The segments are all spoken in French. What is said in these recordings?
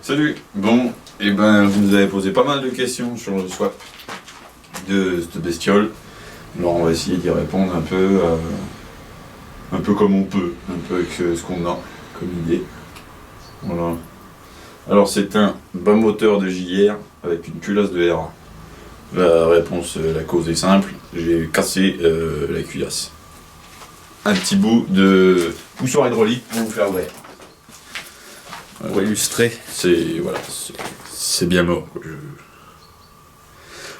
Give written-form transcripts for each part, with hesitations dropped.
Salut. Bon, et ben vous nous avez posé pas mal de questions sur le swap de cette bestiole. Alors on va essayer d'y répondre un peu comme on peut, un peu avec ce qu'on a comme idée. Voilà. Alors c'est un bas moteur de JR avec une culasse de RA. La réponse, la cause est simple, j'ai cassé la culasse. Un petit bout de poussoir hydraulique pour vous faire voir. Pour illustrer. C'est bien mort.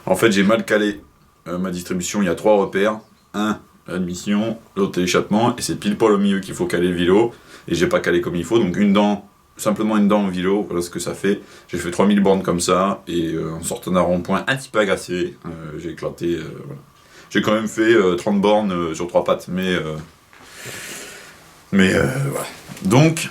En fait, j'ai mal calé ma distribution. Il y a 3 repères. Un, l'admission, l'autre, l'échappement. Et c'est pile poil au milieu qu'il faut caler le vilo. Et j'ai pas calé comme il faut. Donc simplement une dent au vilo. Voilà ce que ça fait. J'ai fait 3000 bornes comme ça. Et en sortant d'un rond-point un petit peu agacé, j'ai éclaté. Voilà. J'ai quand même fait 30 bornes sur 3 pattes. Mais voilà. Donc,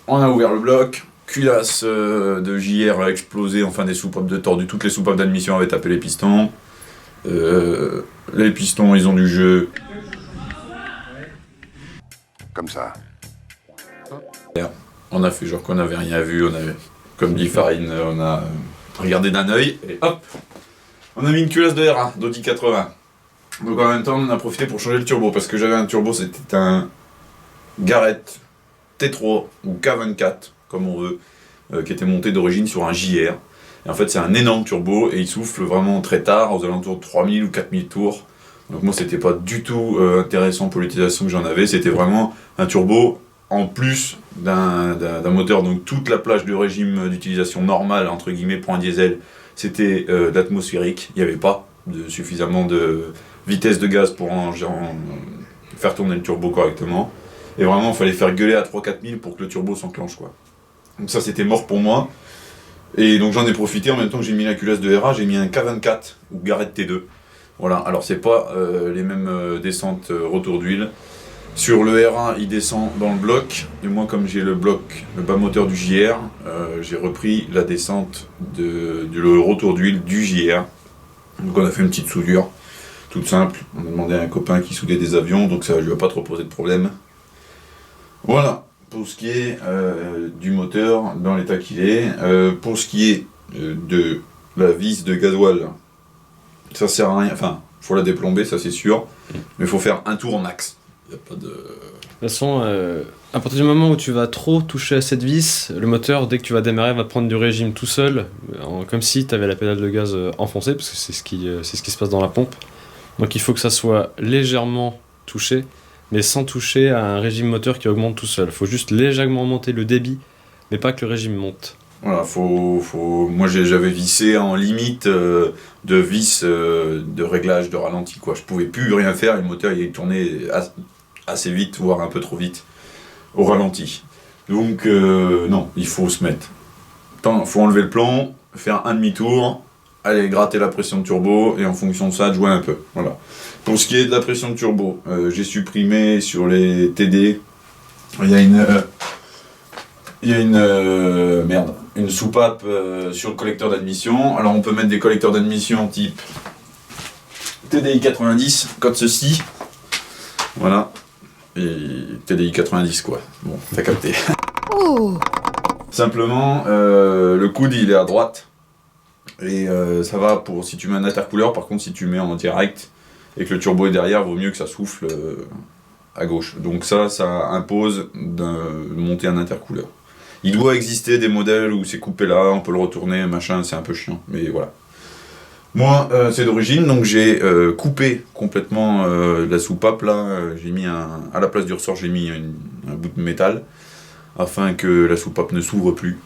on a ouvert le bloc, culasse de JR a explosé, enfin des soupapes de tordu, toutes les soupapes d'admission avaient tapé les pistons. Les pistons, ils ont du jeu. Comme ça. On a fait genre qu'on n'avait rien vu, on avait, comme dit Farine, on a regardé d'un œil et hop, on a mis une culasse de RA d'Audi 80. Donc en même temps, on en a profité pour changer le turbo, parce que j'avais un turbo, c'était un Garrett T3 ou K24, comme on veut, qui était monté d'origine sur un JR. Et en fait, c'est un énorme turbo et il souffle vraiment très tard, aux alentours de 3000 ou 4000 tours. Donc moi, c'était pas du tout intéressant pour l'utilisation que j'en avais. C'était vraiment un turbo en plus d'un moteur. Donc toute la plage du régime d'utilisation normale, entre guillemets, pour un diesel, c'était d'atmosphérique. Il n'y avait pas suffisamment de vitesse de gaz pour faire tourner le turbo correctement. Et vraiment, il fallait faire gueuler à 3-4 000 pour que le turbo s'enclenche, quoi. Donc ça, c'était mort pour moi. Et donc j'en ai profité, en même temps que j'ai mis la culasse de RA, j'ai mis un K24 ou Garrett T2. Voilà, alors c'est pas les mêmes descentes retour d'huile. Sur le RA, il descend dans le bloc. Et moi, comme j'ai le bas moteur du JR, j'ai repris la descente le retour d'huile du JR. Donc on a fait une petite soudure, toute simple. On a demandé à un copain qui soudait des avions, donc ça lui a pas trop posé de problème. Voilà, pour ce qui est du moteur dans l'état qu'il est. Pour ce qui est de la vis de gasoil, ça sert à rien, enfin, faut la déplomber, ça c'est sûr, mais il faut faire un tour en max. Y a pas de... De toute façon, à partir du moment où tu vas trop toucher à cette vis, le moteur, dès que tu vas démarrer, va prendre du régime tout seul, comme si tu avais la pédale de gaz enfoncée, parce que c'est ce qui se passe dans la pompe. Donc il faut que ça soit légèrement touché, mais sans toucher à un régime moteur qui augmente tout seul. Il faut juste légèrement monter le débit, mais pas que le régime monte. Voilà, moi j'avais vissé en limite de vis de réglage de ralenti, quoi. Je pouvais plus rien faire, et le moteur il tournait assez vite, voire un peu trop vite, au ralenti. Donc non, il faut se mettre. Il faut enlever le plomb, faire un demi-tour, aller gratter la pression de turbo, et en fonction de ça, jouer un peu. Voilà. Pour ce qui est de la pression de turbo, j'ai supprimé sur les TD, il y a une soupape sur le collecteur d'admission. Alors on peut mettre des collecteurs d'admission type TDI 90, comme ceci. Voilà. Et TDI 90 quoi. Bon, t'as capté. Simplement, le coude il est à droite. Et ça va pour si tu mets un intercooleur. Par contre, si tu mets en direct et que le turbo est derrière, vaut mieux que ça souffle à gauche. Donc ça impose de monter un intercooleur. Il doit exister des modèles où c'est coupé là, on peut le retourner, machin, c'est un peu chiant, mais voilà. Moi, c'est d'origine, donc j'ai coupé complètement la soupape là, j'ai mis à la place du ressort, j'ai mis un bout de métal, afin que la soupape ne s'ouvre plus.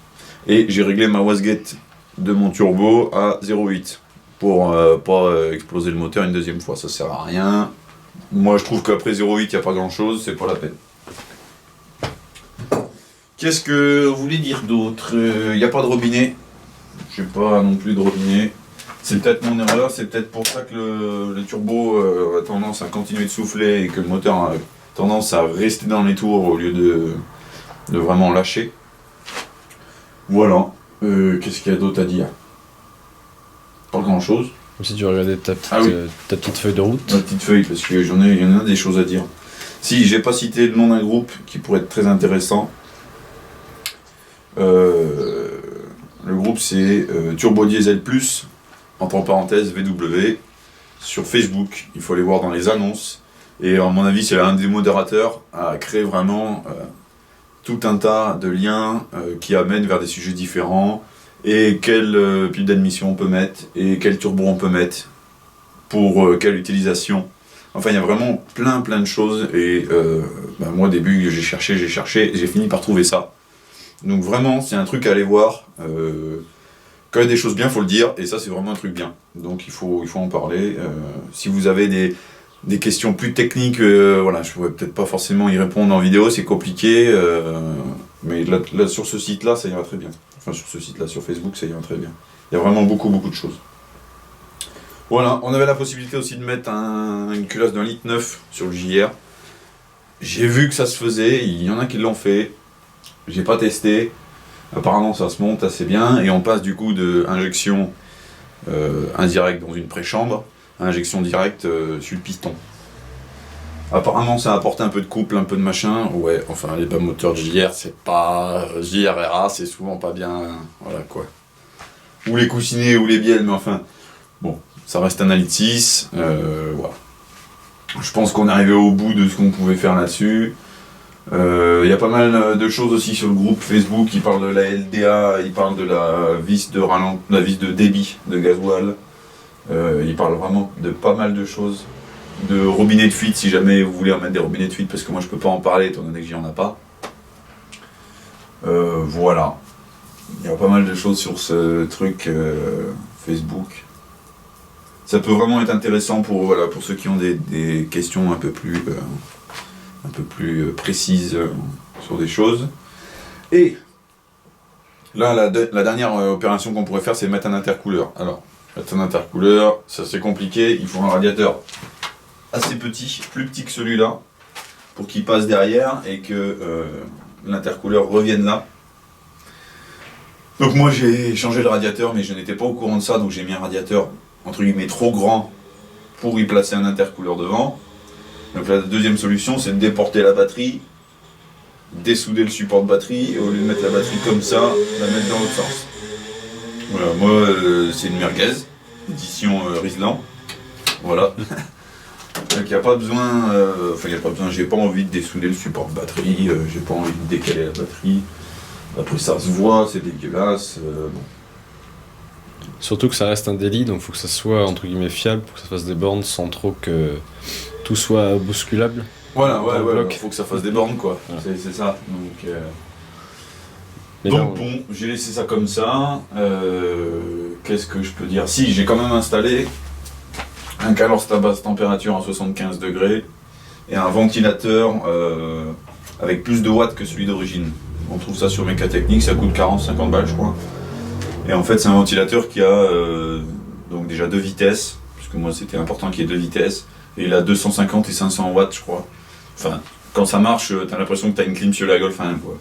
Et j'ai réglé ma wastegate de mon turbo à 0,8, pour pas exploser le moteur une deuxième fois, ça sert à rien. Moi je trouve qu'après 0,8 il n'y a pas grand chose, c'est pas la peine. Qu'est-ce que vous voulez dire d'autre? Il n'y a pas de robinet. Je n'ai pas non plus de robinet. C'est peut-être mon erreur, c'est peut-être pour ça que le turbo a tendance à continuer de souffler et que le moteur a tendance à rester dans les tours au lieu de vraiment lâcher. Voilà. Qu'est-ce qu'il y a d'autre à dire? Pas grand-chose. Comme si tu regardais ta petite feuille de route. Ma petite feuille, parce qu'il y en a des choses à dire. Si, j'ai pas cité le nom d'un groupe qui pourrait être très intéressant. c'est Turbo Diesel Plus, entre parenthèses VW, sur Facebook. Il faut aller voir dans les annonces. Et à mon avis, c'est un des modérateurs à créer vraiment tout un tas de liens qui amènent vers des sujets différents. Et quelle pipe d'admission on peut mettre, et quel turbo on peut mettre, pour quelle utilisation. Enfin, il y a vraiment plein de choses. Et moi, au début, j'ai cherché, et j'ai fini par trouver ça. Donc vraiment, c'est un truc à aller voir. Quand il y a des choses bien, il faut le dire, et ça, c'est vraiment un truc bien. Donc il faut en parler. Si vous avez des questions plus techniques, voilà, je ne pourrais peut-être pas forcément y répondre en vidéo, c'est compliqué. Mais là, sur ce site-là, ça ira très bien. Enfin, sur ce site-là, sur Facebook, ça ira très bien. Il y a vraiment beaucoup de choses. Voilà, on avait la possibilité aussi de mettre une culasse d'un litre 9 sur le JR. J'ai vu que ça se faisait, il y en a qui l'ont fait. J'ai pas testé. Apparemment, ça se monte assez bien. Et on passe du coup de injection indirecte dans une préchambre à injection directe sur le piston. Apparemment, ça apporte un peu de couple, un peu de machin. Ouais, enfin, les bas moteurs de JR, c'est pas. JRRA, c'est souvent pas bien. Voilà quoi. Ou les coussinets ou les bielles, mais enfin. Bon, ça reste un litre 6. Voilà. Je pense qu'on est arrivé au bout de ce qu'on pouvait faire là-dessus. Il y a pas mal de choses aussi sur le groupe Facebook. Ils parlent de la LDA, ils parlent de la vis de débit de gasoil. Ils parlent vraiment de pas mal de choses. De robinets de fuite, si jamais vous voulez en mettre des robinets de fuite, parce que moi je peux pas en parler étant donné que j'y en ai pas. Voilà. Il y a pas mal de choses sur ce truc Facebook. Ça peut vraiment être intéressant pour ceux qui ont des questions un peu plus précises sur des choses. Et là, la dernière opération qu'on pourrait faire, c'est mettre un intercooleur. Alors, mettre un intercooleur, ça c'est compliqué, il faut un radiateur assez petit, plus petit que celui-là, pour qu'il passe derrière et que l'intercooleur revienne là. Donc moi j'ai changé le radiateur, mais je n'étais pas au courant de ça, donc j'ai mis un radiateur entre guillemets trop grand pour y placer un intercooleur devant. Donc la deuxième solution, c'est de déporter la batterie, dessouder le support de batterie, et au lieu de mettre la batterie comme ça, la mettre dans l'autre sens. Voilà, moi c'est une merguez, édition Riesland. Voilà. Donc il n'y a pas besoin, j'ai pas envie de dessouder le support de batterie, j'ai pas envie de décaler la batterie. Après ça se voit, c'est dégueulasse. Bon. Surtout que ça reste un délit, donc il faut que ça soit entre guillemets fiable pour que ça fasse des bornes sans trop que tout soit bousculable. Voilà, il faut que ça fasse des bornes quoi, voilà. C'est ça. Donc bon, j'ai laissé ça comme ça. Qu'est-ce que je peux dire? Si, j'ai quand même installé un calorsta basse température à 75 degrés et un ventilateur avec plus de watts que celui d'origine. On trouve ça sur Mécatechnique, ça coûte 40-50 balles je crois. Et en fait c'est un ventilateur qui a donc déjà 2 vitesses, puisque moi c'était important qu'il y ait 2 vitesses, et il a 250 et 500 watts je crois. Enfin, quand ça marche, t'as l'impression que t'as une clim sur la Golf 1 quoi.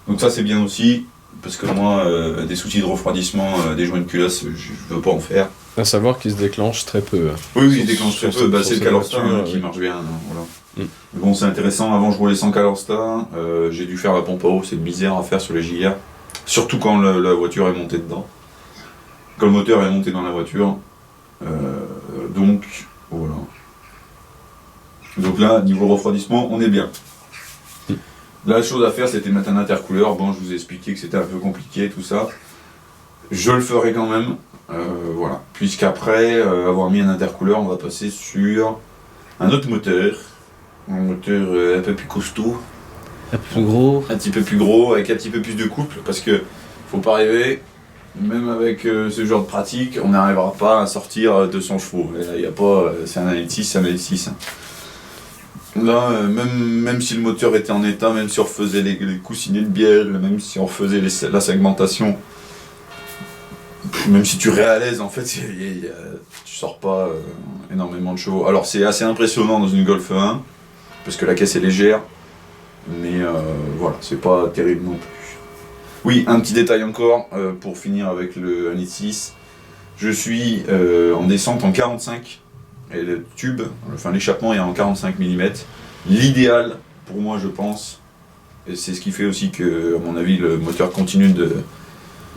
Donc ça c'est bien aussi, parce que moi des soucis de refroidissement des joints de culasse, je veux pas en faire. À savoir qu'il se déclenche très peu. Oui, il déclenche très peu. C'est le Calorsta qui marche bien. Voilà. Bon, c'est intéressant. Avant, je roulais sans Calorsta. J'ai dû faire la pompe à eau. C'est une misère à faire sur les JR. Surtout quand la voiture est montée dedans. Quand le moteur est monté dans la voiture. Donc, voilà. Donc là, niveau refroidissement, on est bien. La chose à faire, c'était mettre un intercooleur. Bon, je vous ai expliqué que c'était un peu compliqué, tout ça. Je le ferai quand même. Voilà. Puisqu'après avoir mis un intercooleur, on va passer sur un autre moteur. Un moteur un peu plus costaud. Un peu plus gros. Un petit peu plus gros, avec un petit peu plus de couple. Parce que faut pas rêver, même avec ce genre de pratique, on n'arrivera pas à sortir 200 chevaux. Et là, y a pas, c'est un L6, c'est un L6. Là, même si le moteur était en état, même si on refaisait les coussinets de bielle, même si on refaisait la segmentation, même si tu réalises en fait, tu sors pas énormément de chevaux. Alors c'est assez impressionnant dans une Golf 1, parce que la caisse est légère, mais voilà, c'est pas terrible non plus. Oui, un petit détail encore, pour finir avec le 1.6, je suis en descente en 45, et le tube, enfin l'échappement est en 45 mm. L'idéal, pour moi je pense, et c'est ce qui fait aussi que, à mon avis, le moteur continue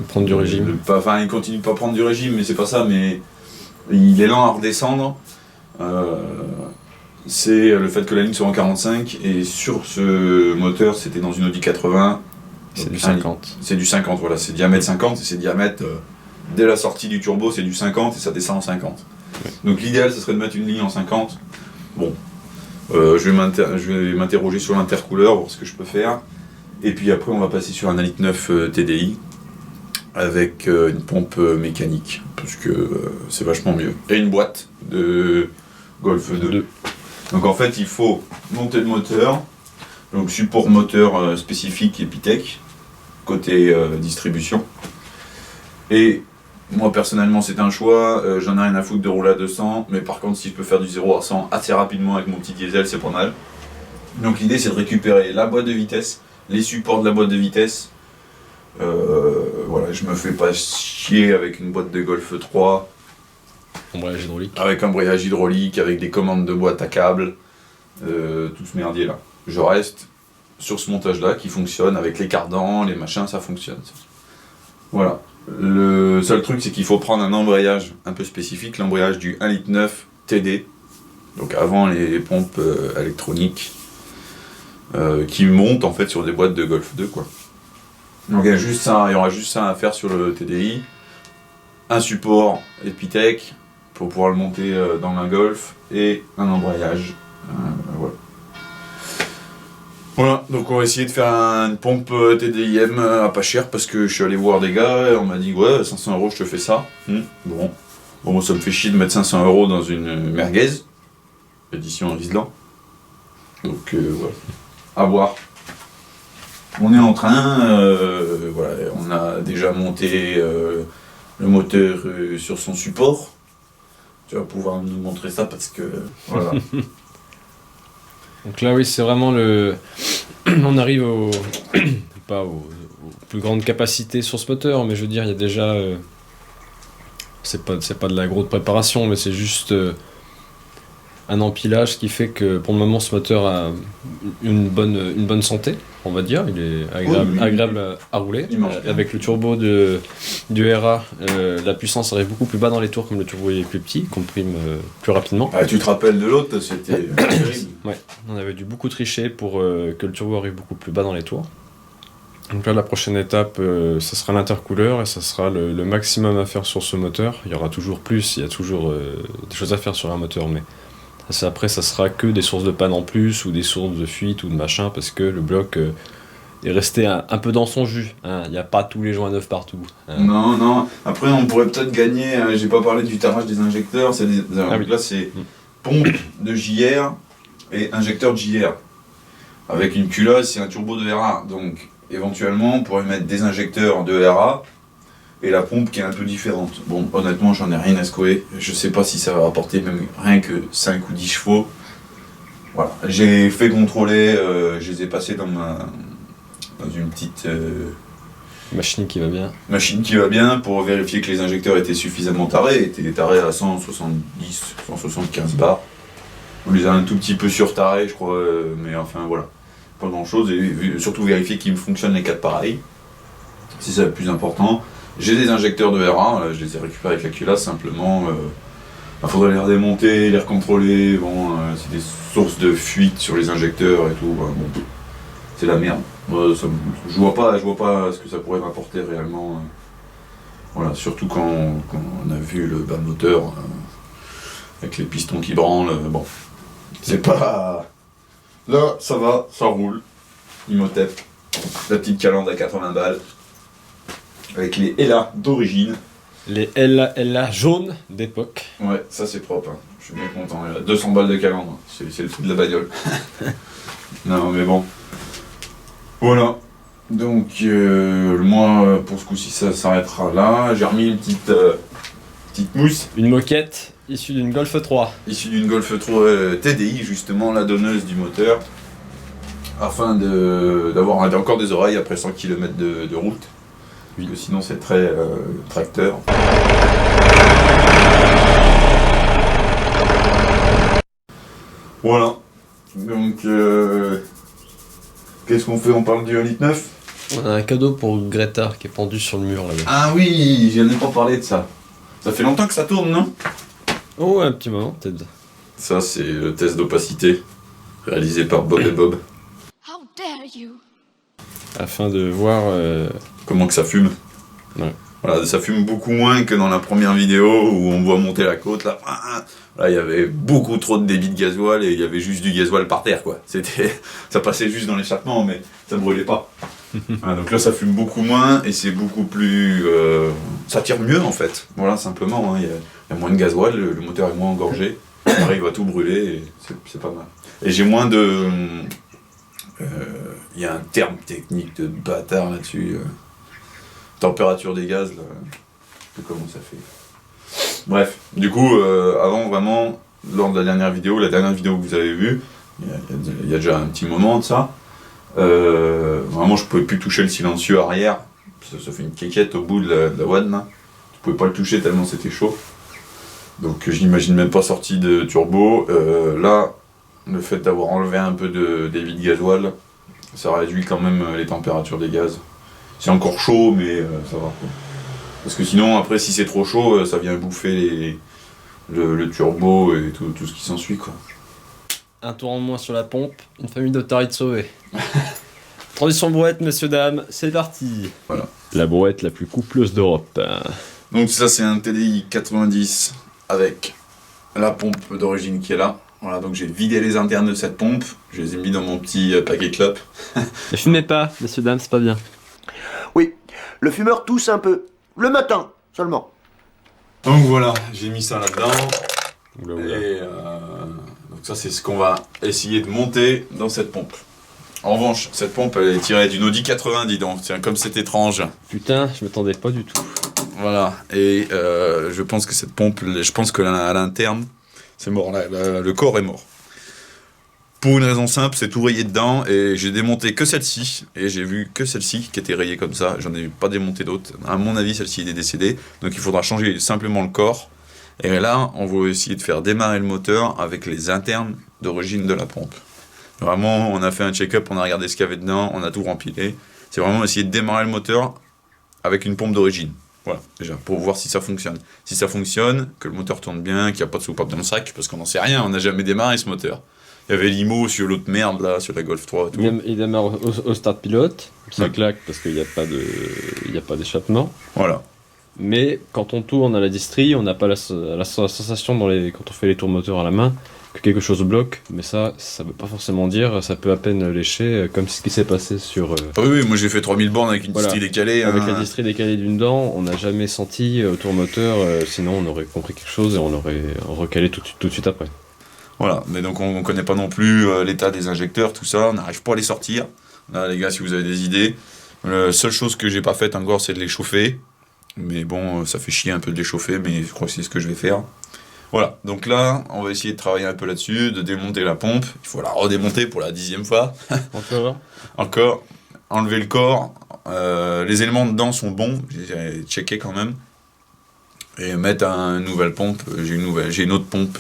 Prendre du régime. Enfin, il continue de pas prendre du régime, mais c'est pas ça, mais il est lent à redescendre. C'est le fait que la ligne soit en 45, et sur ce moteur, c'était dans une Audi 80. C'est du 50. C'est du 50, voilà, c'est diamètre 50, et c'est diamètre, dès la sortie du turbo, c'est du 50, et ça descend en 50. Ouais. Donc l'idéal, ce serait de mettre une ligne en 50. Bon, je vais m'interroger sur l'intercouleur, voir ce que je peux faire. Et puis après, on va passer sur un 1.9 TDI, avec une pompe mécanique, parce que c'est vachement mieux. Et une boîte de Golf 2. Donc en fait, il faut monter le moteur, donc support moteur spécifique Epitech, côté distribution. Et moi personnellement, c'est un choix, j'en ai rien à foutre de rouler à 200, mais par contre, si je peux faire du 0 à 100 assez rapidement avec mon petit diesel, c'est pas mal. Donc l'idée, c'est de récupérer la boîte de vitesse, les supports de la boîte de vitesse. Voilà, je me fais pas chier avec une boîte de Golf 3, Embrayage hydraulique. avec un embrayage hydraulique, avec des commandes de boîte à câble, tout ce merdier là. Je reste sur ce montage là qui fonctionne avec les cardans, les machins, ça fonctionne. Voilà. Le seul truc, c'est qu'il faut prendre un embrayage un peu spécifique, l'embrayage du 1.9 TD, donc avant les pompes électroniques, qui montent en fait sur des boîtes de Golf 2 quoi. Donc il y aura juste ça à faire sur le TDI, un support Epitech pour pouvoir le monter dans la Golf et un embrayage. Voilà. Voilà, donc on va essayer de faire une pompe TDIM à pas cher parce que je suis allé voir des gars et on m'a dit ouais 500 € je te fais ça. Bon ça me fait chier de mettre 500 € dans une merguez, édition Riesland. Donc voilà, à voir. On est en train, voilà, on a déjà monté le moteur sur son support. Tu vas pouvoir nous montrer ça parce que voilà. Donc là, oui, c'est vraiment le. On arrive pas aux plus grandes capacités sur ce moteur, mais je veux dire, il y a déjà. C'est pas de la grosse préparation, mais c'est juste un empilage qui fait que pour le moment, ce moteur a une bonne santé, on va dire. Il est agréable à rouler. Avec le turbo du RA, la puissance arrive beaucoup plus bas dans les tours, comme le turbo est plus petit, comprime plus rapidement. Ah, tu te rappelles de l'autre, c'était terrible. Ouais, on avait dû beaucoup tricher pour que le turbo arrive beaucoup plus bas dans les tours. Donc là, la prochaine étape, ça sera l'intercooleur et ça sera le maximum à faire sur ce moteur. Il y aura toujours plus, il y a toujours des choses à faire sur un moteur, mais après, ça sera que des sources de panne en plus ou des sources de fuite ou de machin parce que le bloc est resté un peu dans son jus. Hein. Il n'y a pas tous les joints neufs partout. Non. Après, on pourrait peut-être gagner. J'ai pas parlé du tarage des injecteurs. Oui. Là, c'est pompe de JR et injecteur de JR. Avec une culasse et un turbo de RA. Donc, éventuellement, on pourrait mettre des injecteurs de RA et la pompe qui est un peu différente. Bon, honnêtement, j'en ai rien à secouer. Je sais pas si ça va apporter même rien que 5 ou 10 chevaux. Voilà. J'ai fait contrôler, je les ai passés dans une petite Machine qui va bien. machine qui va bien pour vérifier que les injecteurs étaient suffisamment tarés. Étaient tarés à 170, 175 bars. On les a un tout petit peu surtarés, je crois, mais enfin voilà. Pas grand chose. Et surtout vérifier qu'ils fonctionnent les 4 pareils. C'est ça le plus important. J'ai des injecteurs de RA, je les ai récupérés avec la culasse simplement. Il faudrait les redémonter, les recontrôler. Bon, c'est des sources de fuite sur les injecteurs et tout. Bon, c'est la merde. Je vois pas ce que ça pourrait m'apporter réellement. Voilà, surtout quand on a vu le bas moteur avec les pistons qui branlent. Bon, c'est pas. Là, ça va, ça roule. Imhotep, la petite calandre à 80 balles. Avec les Ella d'origine. Les Ella jaunes d'époque. Ouais, ça c'est propre. Hein. Je suis bien content. 200 balles de calandre. C'est le truc de la bagnole. Non, mais bon. Voilà. Donc, moi, pour ce coup-ci, ça s'arrêtera là. J'ai remis une petite mousse. Une moquette issue d'une Golf 3. Issue d'une Golf 3 TDI, justement, la donneuse du moteur. Afin d'avoir encore des oreilles après 100 km de route. Oui. Parce que sinon c'est très tracteur. Voilà. Donc qu'est-ce qu'on fait? On parle du 1.9 litre. On a un cadeau pour Greta qui est pendu sur le mur là-bas. Ah oui, je n'ai pas parlé de ça. Ça fait longtemps que ça tourne, non? Oh, un petit moment, peut-être. Ça, c'est le test d'opacité, réalisé par Bob et Bob. How dare you? Afin de voir. Comment que ça fume. Ouais. Voilà, ça fume beaucoup moins que dans la première vidéo où on voit monter la côte, là. Là, il y avait beaucoup trop de débit de gasoil et il y avait juste du gasoil par terre, quoi. Ça passait juste dans l'échappement, mais ça brûlait pas. Voilà, donc là, ça fume beaucoup moins et c'est beaucoup plus... ça tire mieux, en fait. Voilà, simplement, hein. Il y a moins de gasoil, le moteur est moins engorgé. On arrive à tout brûler et c'est pas mal. Et j'ai moins de... Il y a un terme technique de bâtard là-dessus. Température des gaz, là. Je sais pas comment ça fait. Bref, du coup, avant vraiment, lors de la dernière vidéo que vous avez vue, il y a déjà un petit moment de ça, vraiment je pouvais plus toucher le silencieux arrière, ça fait une quéquette au bout de la WAD là. Je pouvais pas le toucher tellement c'était chaud. Donc je n'imagine même pas sorti de turbo. Là, le fait d'avoir enlevé un peu de débit de gasoil, ça réduit quand même les températures des gaz. C'est encore chaud, mais ça va quoi. Parce que sinon, après, si c'est trop chaud, ça vient bouffer le turbo et tout ce qui s'ensuit, quoi. Un tour en moins sur la pompe, une famille d'otaries sauvée. Transition brouette, messieurs, dames, c'est parti. Voilà. La brouette la plus coupleuse d'Europe. Donc ça, c'est un TDI 90 avec la pompe d'origine qui est là. Voilà, donc j'ai vidé les internes de cette pompe, je les ai mis dans mon petit paquet clope. Ne fumez pas, messieurs, dames, c'est pas bien. Oui, le fumeur tousse un peu. Le matin, seulement. Donc voilà, j'ai mis ça là-dedans. Oula, oula. Et donc ça, c'est ce qu'on va essayer de monter dans cette pompe. En revanche, cette pompe, elle est tirée d'une Audi 80, dis donc. Tiens, comme c'est étrange. Putain, je m'attendais pas du tout. Voilà, et je pense que cette pompe, je pense que à l'interne, c'est mort, le corps est mort. Pour une raison simple, c'est tout rayé dedans, et j'ai démonté que celle-ci, et j'ai vu que celle-ci qui était rayée comme ça, j'en ai pas démonté d'autres. À mon avis, celle-ci est décédée, donc il faudra changer simplement le corps. Et là, on va essayer de faire démarrer le moteur avec les internes d'origine de la pompe. Vraiment, on a fait un check-up, on a regardé ce qu'il y avait dedans, on a tout rempilé. C'est vraiment essayer de démarrer le moteur avec une pompe d'origine. Voilà, déjà, pour voir si ça fonctionne. Si ça fonctionne, que le moteur tourne bien, qu'il n'y a pas de soupape dans le sac, parce qu'on n'en sait rien, on n'a jamais démarré ce moteur. Il y avait l'IMO sur l'autre merde, là, sur la Golf 3 et tout. Il démarre au start pilote, ça Ouais. claque parce qu'il n'y a pas d'échappement. Voilà. Mais quand on tourne à la distrie, on n'a pas la sensation quand on fait les tours moteurs à la main que quelque chose bloque. Mais ça veut pas forcément dire, ça peut à peine lécher, comme ce qui s'est passé sur... Ah oui, moi j'ai fait 3000 bornes avec une Voilà. distille décalée. Avec hein. la distrie décalée d'une dent, on n'a jamais senti au tour moteur, sinon on aurait compris quelque chose et on aurait recalé tout de suite après. Voilà, mais donc on connaît pas non plus l'état des injecteurs, tout ça, on n'arrive pas à les sortir. Là les gars, si vous avez des idées, la seule chose que j'ai pas faite encore, c'est de les chauffer. Mais bon, ça fait chier un peu de les chauffer, mais je crois que c'est ce que je vais faire. Voilà, donc là, on va essayer de travailler un peu là-dessus, de démonter la pompe. Il faut la redémonter pour la 10e fois. Encore Encore, enlever le corps. Les éléments dedans sont bons, j'ai checké quand même. Et mettre une nouvelle pompe. J'ai une autre pompe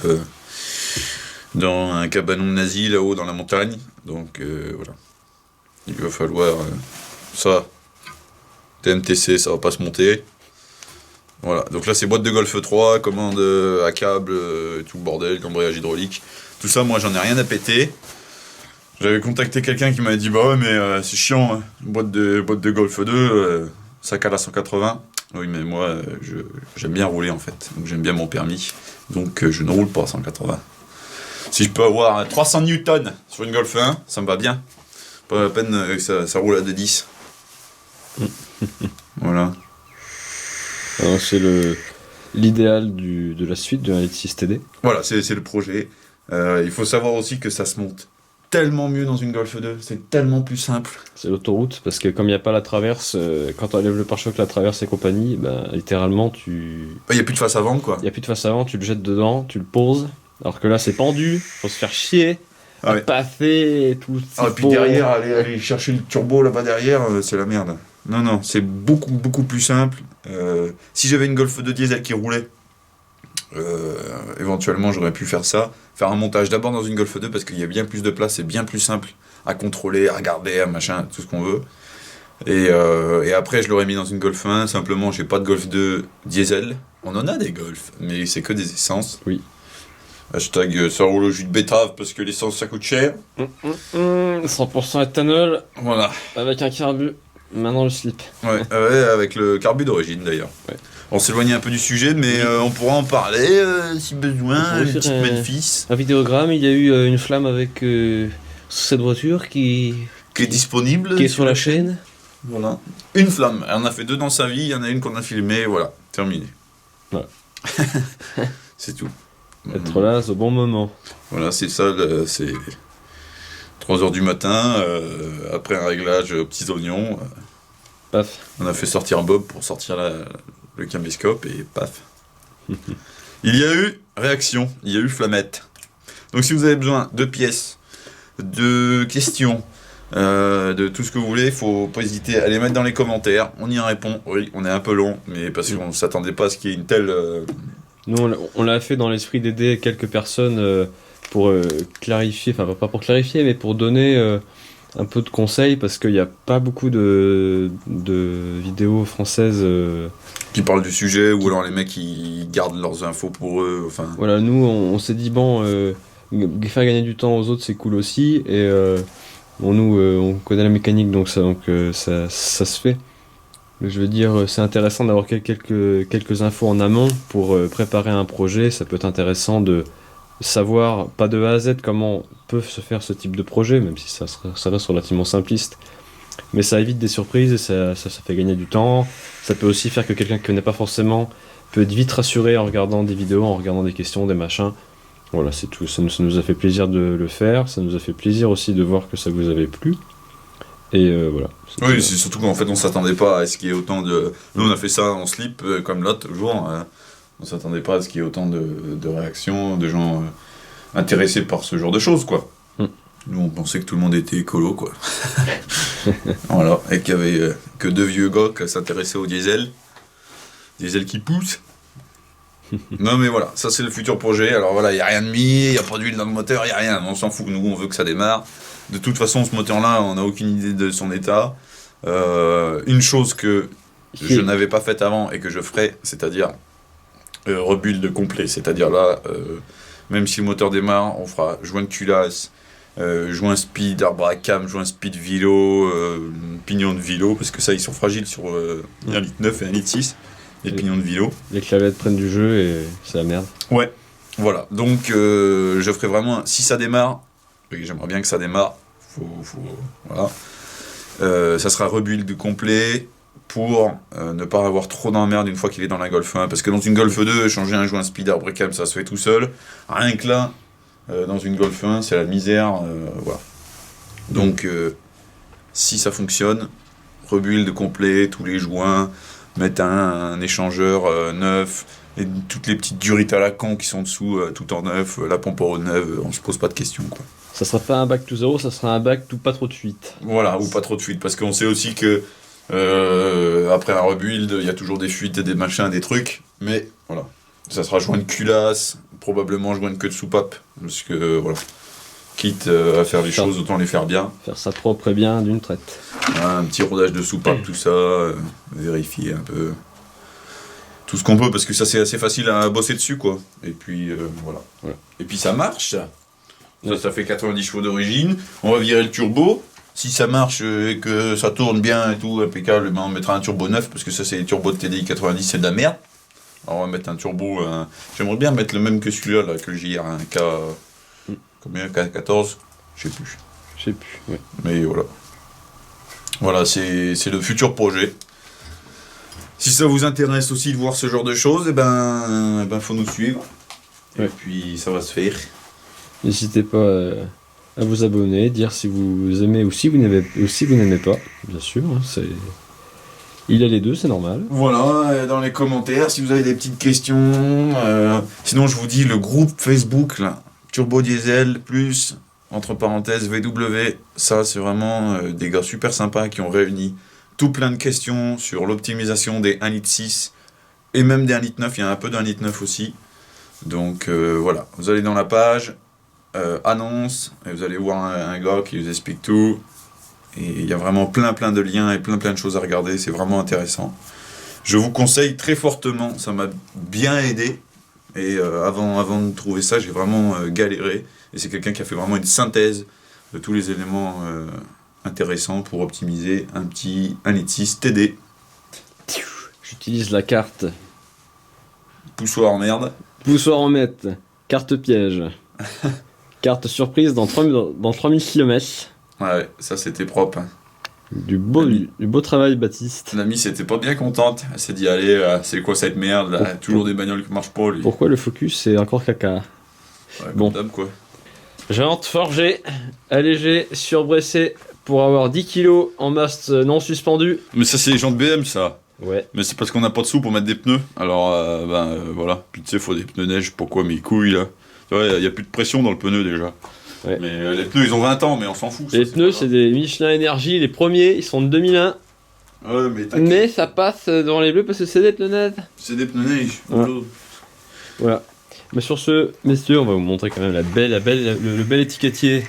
dans un cabanon nazi là-haut dans la montagne. Donc voilà. Il va falloir ça. TMTC, ça va pas se monter. Voilà, donc là c'est boîte de Golf 3, commande à câble, tout le bordel, cambrayage hydraulique. Tout ça, moi j'en ai rien à péter. J'avais contacté quelqu'un qui m'avait dit bah ouais mais c'est chiant, hein. Boîte de Golf 2, ça cale à 180. Oui mais moi j'aime bien rouler en fait, donc j'aime bien mon permis, donc je ne roule pas à 180. Si je peux avoir 300 Newton sur une Golf 1, ça me va bien. Pas la peine que ça roule à 210. Voilà. Alors, c'est l'idéal de la suite de 1.6 TD. Voilà, c'est le projet. Il faut savoir aussi que ça se monte tellement mieux dans une Golf 2, c'est tellement plus simple. C'est l'autoroute, parce que comme il n'y a pas la traverse, quand on enlève le pare-choc, la traverse et compagnie, ben, littéralement, Il n'y a plus de face avant, quoi. il n'y a plus de face avant, tu le jettes dedans, tu le poses, alors que là c'est pendu, faut se faire chier, Ah ouais. paffer et tout. Ah, et puis derrière, aller chercher le turbo là-bas derrière, c'est la merde. Non, c'est beaucoup plus simple. Si j'avais une Golf 2 diesel qui roulait, éventuellement j'aurais pu faire ça. Faire un montage d'abord dans une Golf 2 parce qu'il y a bien plus de place, c'est bien plus simple à contrôler, à regarder, à machin, tout ce qu'on veut. Et après, je l'aurais mis dans une Golf 1. Simplement, j'ai pas de Golf 2 diesel. On en a des Golf, mais c'est que des essences. Oui. Hashtag ça roule au jus de betterave parce que l'essence ça coûte cher. 100% éthanol, Voilà. avec un carbu. Maintenant le slip. Ouais, avec le carbu d'origine d'ailleurs. Ouais. On s'éloigne un peu du sujet, mais on pourra en parler si besoin. On pourrait Une faire petite Memphis Un vidéogramme, il y a eu une flamme avec cette voiture qui qui est disponible. est sur la chaîne. Voilà. Une flamme. Elle en a fait 2 dans sa vie. Il y en a une qu'on a filmée. Voilà, terminé. Voilà. C'est tout. Être là au bon moment. Voilà, c'est ça. C'est 3h du matin. Après un réglage aux petits oignons. Paf. On a fait sortir Bob pour sortir le caméscope et paf. Il y a eu réaction, il y a eu flammette. Donc si vous avez besoin de pièces, de questions, de tout ce que vous voulez, il faut pas hésiter à les mettre dans les commentaires. On y répond. Oui, on est un peu long, mais parce qu'on ne s'attendait pas à ce qu'il y ait une telle... Nous, on l'a fait dans l'esprit d'aider quelques personnes pour clarifier, enfin pas pour clarifier, mais pour donner un peu de conseils, parce qu'il n'y a pas beaucoup de vidéos françaises. qui parlent du sujet, ou alors les mecs qui gardent leurs infos pour eux, enfin... Voilà, nous, on s'est dit, bon, faire gagner du temps aux autres, c'est cool aussi, et nous, on connaît la mécanique, donc ça se fait. Je veux dire, c'est intéressant d'avoir quelques infos en amont pour préparer un projet. Ça peut être intéressant de savoir, pas de A à Z, comment peut se faire ce type de projet, même si ça reste relativement simpliste. Mais ça évite des surprises et ça fait gagner du temps. Ça peut aussi faire que quelqu'un qui ne connaît pas forcément peut être vite rassuré en regardant des vidéos, en regardant des questions, des machins. Voilà, c'est tout. Ça nous a fait plaisir de le faire. Ça nous a fait plaisir aussi de voir que ça vous avait plu. Et voilà. Oui, c'est surtout qu'en fait on s'attendait pas à ce qu'il y ait autant de... Nous on a fait ça en slip, comme l'autre toujours. On s'attendait pas à ce qu'il y ait autant de réactions, de gens intéressés par ce genre de choses, quoi. Nous on pensait que tout le monde était écolo, quoi. Voilà, et qu'il y avait que 2 vieux gars qui s'intéressaient au diesel. Diesel qui pousse. Non mais voilà, ça c'est le futur projet. Alors voilà, il n'y a rien de mis, il n'y a pas d'huile dans le moteur, il n'y a rien. On s'en fout, nous on veut que ça démarre. De toute façon, ce moteur-là, on n'a aucune idée de son état. Une chose que je n'avais pas faite avant et que je ferai, c'est-à-dire rebuild complet. C'est-à-dire là, même si le moteur démarre, on fera joint de culasse, joint speed, arbre à cam, joint speed vélo, pignon de vélo, parce que ça, ils sont fragiles sur 1,9 litre et 1,6 litre, les pignons de vélo. Les clavettes prennent du jeu et c'est la merde. Ouais, voilà. Donc, je ferai vraiment, si ça démarre, et j'aimerais bien que ça démarre, voilà. Ça sera rebuild complet pour ne pas avoir trop d'emmerde une fois qu'il est dans la Golf 1. Parce que dans une Golf 2, changer un joint speed arbre cam, ça se fait tout seul. Rien que là, dans une Golf 1, c'est la misère. Voilà. Donc, si ça fonctionne, rebuild complet, tous les joints, mettre un échangeur neuf, et toutes les petites durites à la con qui sont dessous, tout en neuf, la pompe à eau neuve, on se pose pas de questions, quoi. Ça sera pas un back to zéro, ça sera un back to pas trop de fuite. Voilà, ou pas trop de fuite, parce qu'on sait aussi que après un rebuild, il y a toujours des fuites et des machins, des trucs, mais voilà. Ça sera joint de culasse, probablement joint de queue de soupape, parce que voilà. Quitte à faire les choses, autant les faire bien. Faire ça propre et bien d'une traite. Voilà, un petit rodage de soupape, tout ça, vérifier un peu tout ce qu'on peut, parce que ça c'est assez facile à bosser dessus, quoi. Et puis voilà. Et puis ça marche, ça fait 90 chevaux d'origine, on va virer le turbo. Si ça marche et que ça tourne bien et tout, impeccable, ben on mettra un turbo neuf, parce que ça c'est les turbos de TDI 90, c'est de la merde. Alors on va mettre un turbo, j'aimerais bien mettre le même que celui-là, là, que le JR, un K... Combien, K14 Je sais plus, ouais. Mais voilà. Voilà, c'est le futur projet. Si ça vous intéresse aussi de voir ce genre de choses, eh ben faut nous suivre. Ouais. Et puis ça va se faire. N'hésitez pas à vous abonner, dire si vous aimez ou si vous n'aimez pas, bien sûr. Hein, il y a les deux, c'est normal. Voilà, dans les commentaires, si vous avez des petites questions. Sinon, je vous dis, le groupe Facebook, là, Turbo Diesel, plus, entre parenthèses, VW, ça, c'est vraiment des gars super sympas qui ont réuni tout plein de questions sur l'optimisation des 1,6 litre et même des 1,9 litre, il y a un peu d'1,9 litre aussi. Donc, voilà, vous allez dans la page... annonce, et vous allez voir un gars qui vous explique tout. Et il y a vraiment plein de liens et plein de choses à regarder, c'est vraiment intéressant. Je vous conseille très fortement, ça m'a bien aidé. Et avant de trouver ça, j'ai vraiment galéré. Et c'est quelqu'un qui a fait vraiment une synthèse de tous les éléments intéressants pour optimiser un Etsy TD. J'utilise la carte. Poussoir en merde. Poussoir en mette. Carte piège. Carte surprise dans 3000 km. Ouais, ça c'était propre. Hein. Du beau travail, Baptiste. L'amie c'était pas bien contente. Elle s'est dit, allez, c'est quoi cette merde là? Toujours des bagnoles qui marchent pas, lui. Pourquoi le focus c'est encore caca? Ouais, bon. Comme d'hab, quoi. Jante forgé, allégé, surbressé pour avoir 10 kg en mast non suspendu. Mais ça, c'est les jantes BM, ça. Ouais. Mais c'est parce qu'on n'a pas de sous pour mettre des pneus. Alors, voilà. Puis tu sais, faut des pneus neige. Pourquoi mes couilles, là? Tu vois, il n'y a plus de pression dans le pneu, déjà. Ouais. Mais les pneus, ils ont 20 ans, mais on s'en fout. Les pneus, c'est des Michelin Energy. Les premiers, ils sont de 2001. Ouais, mais t'inquiète. Mais ça passe dans les bleus parce que c'est des pneus neufs. C'est des pneus neige. Ouais. Voilà. Mais sur ce, messieurs, on va vous montrer quand même le bel étiquetier.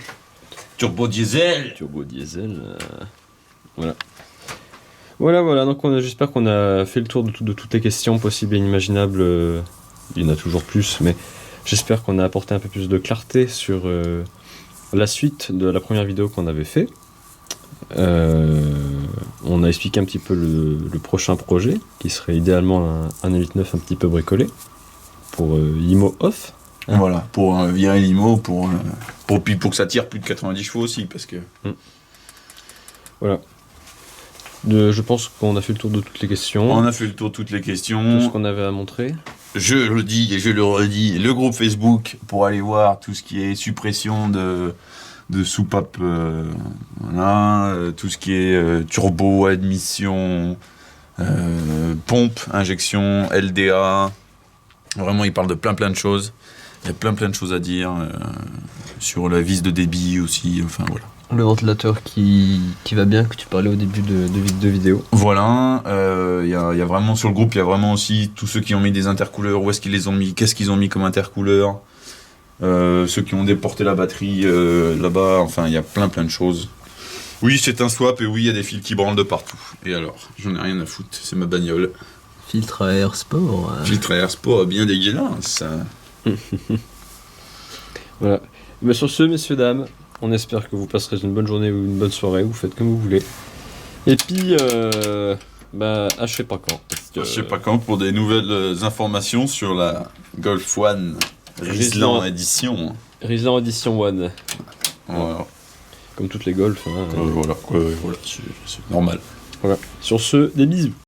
Turbo diesel. Turbo diesel. Voilà. Voilà. Donc j'espère qu'on a fait le tour de toutes les questions possibles et inimaginables. Il y en a toujours plus, mais j'espère qu'on a apporté un peu plus de clarté sur la suite de la première vidéo qu'on avait fait. On a expliqué un petit peu le prochain projet, qui serait idéalement un M89 un petit peu bricolé, pour IMO off. Hein. Voilà, pour virer l'IMO, pour que ça tire plus de 90 chevaux aussi, parce que... Voilà. Je pense qu'on a fait le tour de toutes les questions. On a fait le tour de toutes les questions. Tout ce qu'on avait à montrer. Je le dis et je le redis, le groupe Facebook pour aller voir tout ce qui est suppression de soupapes, tout ce qui est turbo, admission, pompe, injection, LDA. Vraiment, il parle de plein de choses. Il y a plein de choses à dire sur la vis de débit aussi. Enfin voilà. Le ventilateur qui va bien, que tu parlais au début de vidéo. Voilà, il y a vraiment sur le groupe, il y a vraiment aussi tous ceux qui ont mis des intercouleurs, où est-ce qu'ils les ont mis, qu'est-ce qu'ils ont mis comme intercouleur, ceux qui ont déporté la batterie là-bas, enfin il y a plein de choses. Oui, c'est un swap et oui, il y a des fils qui branlent de partout. Et alors, j'en ai rien à foutre, c'est ma bagnole. Filtre à air sport. Filtre à air sport bien dégueulasse, ça. Voilà. Mais sur ce, messieurs, dames, on espère que vous passerez une bonne journée ou une bonne soirée, vous faites comme vous voulez. Et puis, à je sais pas quand. Je sais pas quand, pour des nouvelles informations sur la Golf One Rizlan Edition. Rizlan Edition One. Voilà. Comme toutes les Golf. Hein, voilà, c'est normal. Voilà. Sur ce, des bisous.